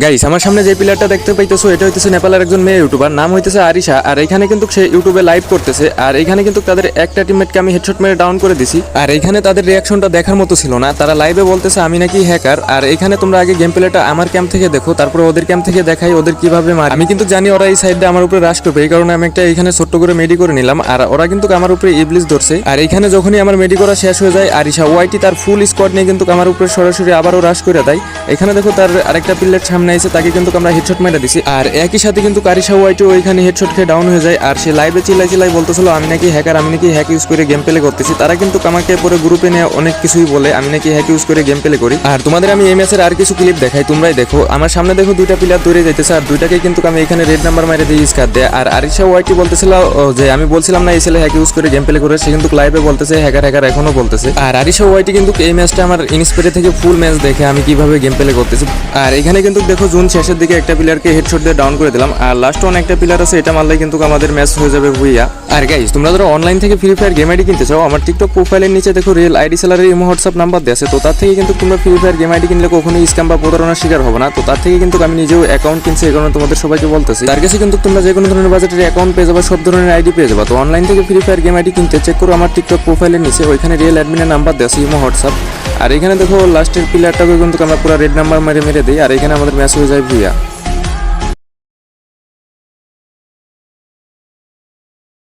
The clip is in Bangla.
গাইস আমার সামনে যে প্লেয়ারটা দেখতে পাইতেছো এটা হইতেছে নেপালের একজন মেয়ে ইউটিউবার, নাম হইতেছে আরিশা। আর এখানে কিন্তু সে ইউটিউবে লাইভ করতেছে। আর এখানে কিন্তু তাদের একটা টিমমেটকে আমি হেডশট মেরে ডাউন করে দিছি। আর এখানে তাদের রিয়াকশনটা দেখার মতো ছিল না, তারা লাইভে বলতেছে আমি নাকি হ্যাকার। আর এখানে তোমরা আগে গেম প্লেটা আমার ক্যাম্প থেকে দেখো, তারপরে ওদের ক্যাম্প থেকে দেখাই ওদের কিভাবে মারে। আমি কিন্তু জানি ওরা এই সাইডে আমার উপরে রাশ করবে, এই কারণে আমি একটা এখানে ছোট্ট করে মেডি করে নিলাম। আর ওরা কিন্তু আমার উপরে ইবলিস ধরছে। আর এখানে যখনই আমার মেডি করা শেষ হয়ে যায়, আরিশা ওয়াইটি তার ফুল স্কোয়াড নিয়ে কিন্তু আমার উপরে সরাসরি আবারও রাশ করে দেয়। এখানে দেখো তার আরেকটা প্লেয়ার সামনে আছে, তাকে কিন্তু আমরা হেডশট মেরে দিছি। আর একই সাথে কিন্তু আরিশা ওয়াইটি ওইখানে হেডশট খেয়ে ডাউন হয়ে যায়। আর সে লাইভে চিল্লাই বলতেছিল আমি নাকি হ্যাকার, আমি নাকি হ্যাক ইউজ করে গেম প্লে করতেছি। তারা কিন্তু আমাকে পরে গ্রুপে নিয়ে অনেক কিছুই বলে আমি নাকি হ্যাক ইউজ করে গেম প্লে করি। আর তোমাদের আমি এই ম্যাচের আর কিছু ক্লিপ দেখাই, তোমরাই দেখো। আমার সামনে দেখো দুইটা প্লেয়ার দৌড়ে যাইতেছে, আর দুইটাকে কিন্তু আমি এখানে রেড নাম্বার মেরে দিয়ে স্কার দেয়। আর আরিশা ওয়াইটি বলতেছিল যে আমি বলছিলাম না এই ছেলে হ্যাক ইউজ করে গেম প্লে করে, সে কিন্তু লাইভে বলতেছে হ্যাকার এখনো বলতেছে। আর আরিশা ওয়াইটি কিন্তু এই ম্যাচটা আমার ইনস্পেরে থেকে ফুল ম্যাচ দেখে আমি কিভাবে গেম প্লে করতেছি। আর এখানে কিন্তু দেখো জুন শেষের দিকে একটা প্লেয়ারকে হেডশট দিয়ে ডাউন করে দিলাম। আর লাস্ট ওয়ান একটা প্লেয়ার আছে, এটা মারলে কিন্তু আমাদের ম্যাচ হয়ে যাবে ভুইয়া। আর গাইস তোমরা যারা অনলাইন থেকে ফ্রি ফায়ার গেম আইডি কিনতে চাও, আমার টিকটক প্রোফাইলের নিচে দেখো রিয়েল আইডি সেলারের ইমো হোয়াটসঅ্যাপ নাম্বার দেওয়া আছে। তো তার থেকে কিন্তু তোমরা ফ্রি ফায়ার গেম আইডি কিনলে কখনোই স্ক্যাম বা প্রতারণার শিকার হবে না। তো তার থেকে কিন্তু আমি নিজেও অ্যাকাউন্ট কিনছি, এই কারণে তোমাদের সবাইকে বলতেছি তার কাছে কিন্তু তোমরা যে কোনো ধরনের বাজেটের অ্যাকাউন্ট পেয়ে যাবে, সব ধরনের আইডি পেয়ে যাবে। তো অনলাইন থেকে ফ্রি ফায়ার গেম আইডি কিনতে চেক করো আমার টিকটক প্রোফাইলের নিচে, ওইখানে রিয়েল অ্যাডমিনের নাম্বার দেওয়া আছে ইমো হোয়াটসঅ্যাপ। আর এখানে দেখো লাস্টের প্লেয়ারটাকে কিন্তু আমরা পুরো রেড নাম্বার মেরে দিই, আর এখানে আমাদের ম্যাচ হয়ে যায় ভুইয়া।